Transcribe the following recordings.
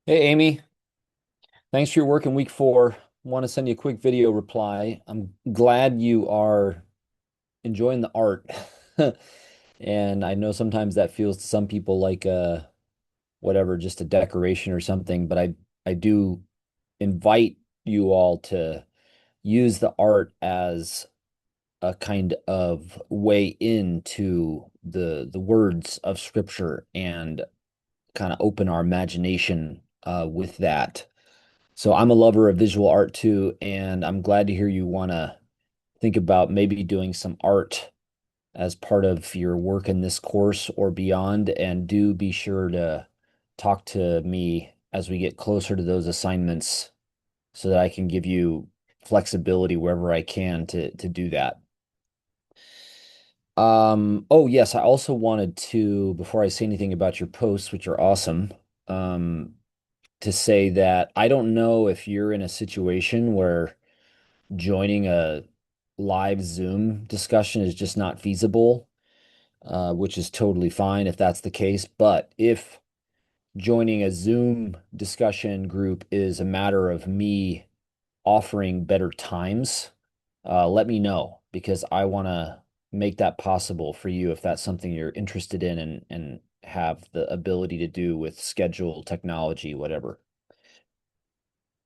Hey Amy, thanks for your work in week 4. Want to send you a quick video reply. I'm glad you are enjoying the art. And I know sometimes that feels to some people like whatever, just a decoration or something, but I do invite you all to use the art as a kind of way into the words of scripture and kind of open our imagination with that. So I'm a lover of visual art too, and I'm glad to hear you want to think about maybe doing some art as part of your work in this course or beyond. And do be sure to talk to me as we get closer to those assignments so that I can give you flexibility wherever I can to do that. Oh yes, I also wanted to, before I say anything about your posts, which are awesome, um, to say that I don't know if you're in a situation where joining a live Zoom discussion is just not feasible, which is totally fine if that's the case. But if joining a Zoom discussion group is a matter of me offering better times, let me know because I want to make that possible for you if that's something you're interested in and have the ability to do with schedule, technology, whatever.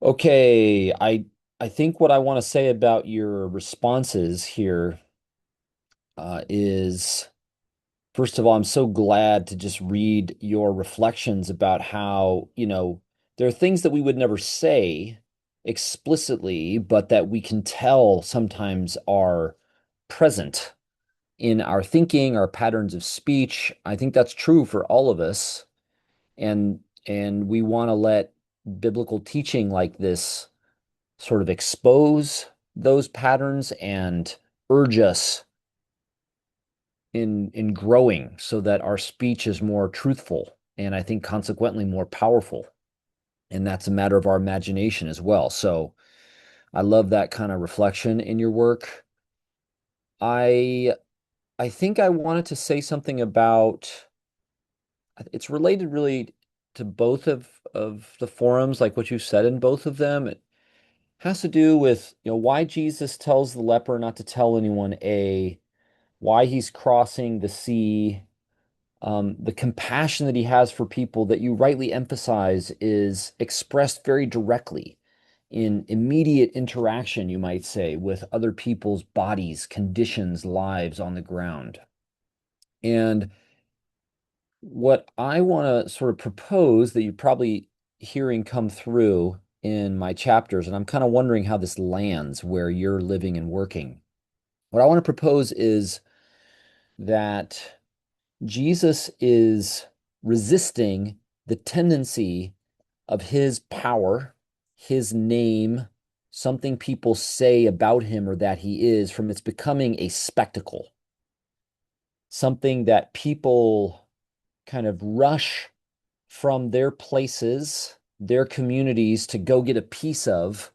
Okay, I think what I want to say about your responses here is first of all, I'm so glad to just read your reflections about how, there are things that we would never say explicitly, but that we can tell sometimes are present in our thinking, our patterns of speech. I think that's true for all of us. And we want to let biblical teaching like this sort of expose those patterns and urge us in growing so that our speech is more truthful and I think consequently more powerful. And that's a matter of our imagination as well. So I love that kind of reflection in your work. I I think I wanted to say something about it's related really to both of the forums, like what you said in both of them. It has to do with, why Jesus tells the leper not to tell anyone, why he's crossing the sea, the compassion that he has for people that you rightly emphasize is expressed very directly in immediate interaction, you might say, with other people's bodies, conditions, lives on the ground. And what I want to sort of propose that you're probably hearing come through in my chapters, and I'm kind of wondering how this lands where you're living and working. What I want to propose is that Jesus is resisting the tendency of his power, his name, something people say about him or that he is, from its becoming a spectacle, something that people kind of rush from their places, their communities to go get a piece of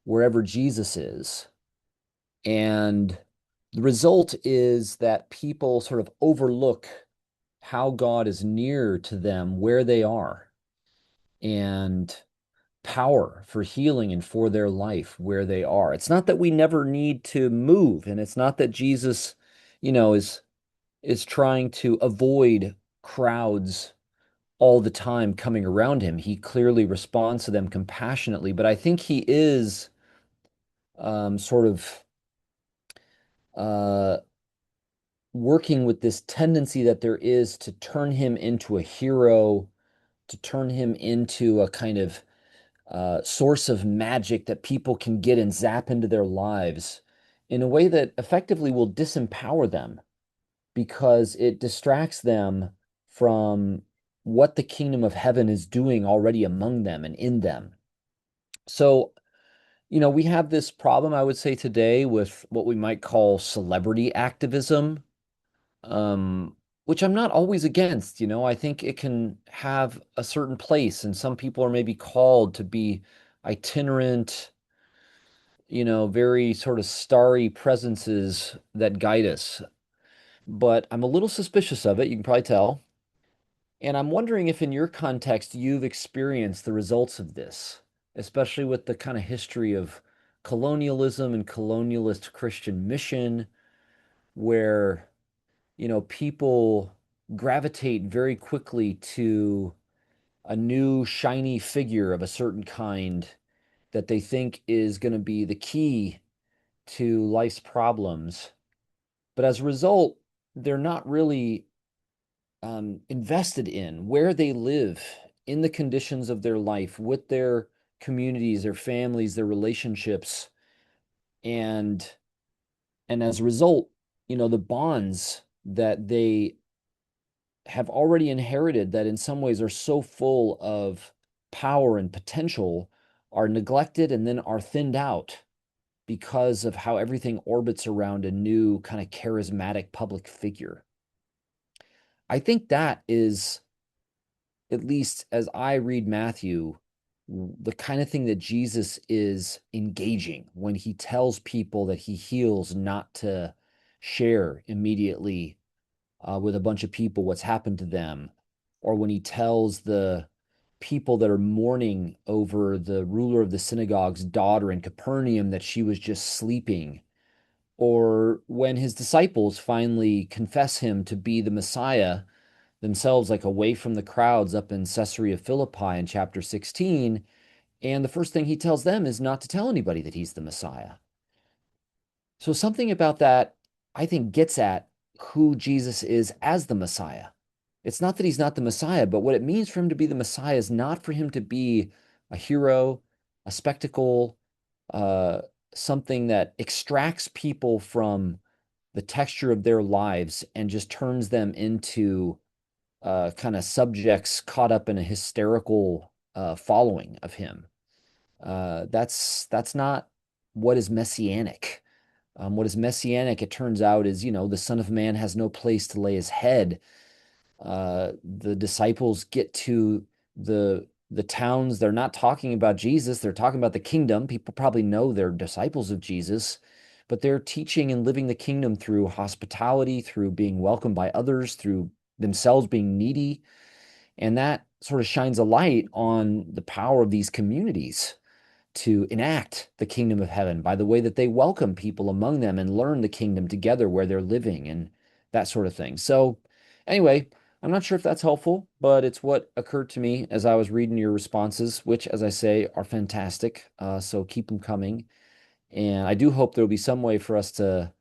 wherever Jesus is. And the result is that people sort of overlook how God is near to them where they are and power for healing and for their life where they are. It's not that we never need to move, and it's not that Jesus, is trying to avoid crowds all the time coming around him. He clearly responds to them compassionately, but I think he is sort of uh, working with this tendency that there is to turn him into a hero, to turn him into a kind of source of magic that people can get and zap into their lives in a way that effectively will disempower them because it distracts them from what the kingdom of heaven is doing already among them and in them. So, we have this problem, I would say, today with what we might call celebrity activism, which I'm not always against. I think it can have a certain place, and some people are maybe called to be itinerant, very sort of starry presences that guide us. But I'm a little suspicious of it, you can probably tell. And I'm wondering if in your context you've experienced the results of this, especially with the kind of history of colonialism and colonialist Christian mission, where, people gravitate very quickly to a new shiny figure of a certain kind that they think is going to be the key to life's problems. But as a result, they're not really invested in where they live, in the conditions of their life, with their communities, their families, their relationships, and as a result, the bonds that they have already inherited that in some ways are so full of power and potential are neglected and then are thinned out because of how everything orbits around a new kind of charismatic public figure. I think that is, at least as I read Matthew, the kind of thing that Jesus is engaging when he tells people that he heals not to share immediately with a bunch of people what's happened to them, or when he tells the people that are mourning over the ruler of the synagogue's daughter in Capernaum that she was just sleeping, or when his disciples finally confess him to be the Messiah themselves, like away from the crowds up in Caesarea Philippi in chapter 16. And the first thing he tells them is not to tell anybody that he's the Messiah. So something about that, I think, gets at who Jesus is as the Messiah. It's not that he's not the Messiah, but what it means for him to be the Messiah is not for him to be a hero, a spectacle, uh, something that extracts people from the texture of their lives and just turns them into kind of subjects caught up in a hysterical following of him. That's not what is messianic. What is messianic, it turns out, is the Son of Man has no place to lay his head. The disciples get to the towns. They're not talking about Jesus. They're talking about the kingdom. People probably know they're disciples of Jesus, but they're teaching and living the kingdom through hospitality, through being welcomed by others, through themselves being needy. And that sort of shines a light on the power of these communities to enact the kingdom of heaven by the way that they welcome people among them and learn the kingdom together where they're living and that sort of thing. So, anyway, I'm not sure if that's helpful, but it's what occurred to me as I was reading your responses, which, as I say, are fantastic. So keep them coming. And I do hope there'll be some way for us to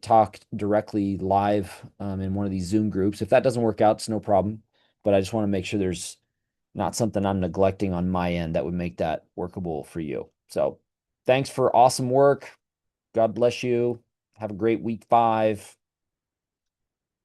talk directly live in one of these Zoom groups. If that doesn't work out, it's no problem. But I just want to make sure there's not something I'm neglecting on my end that would make that workable for you. So thanks for awesome work. God bless you. Have a great week 5.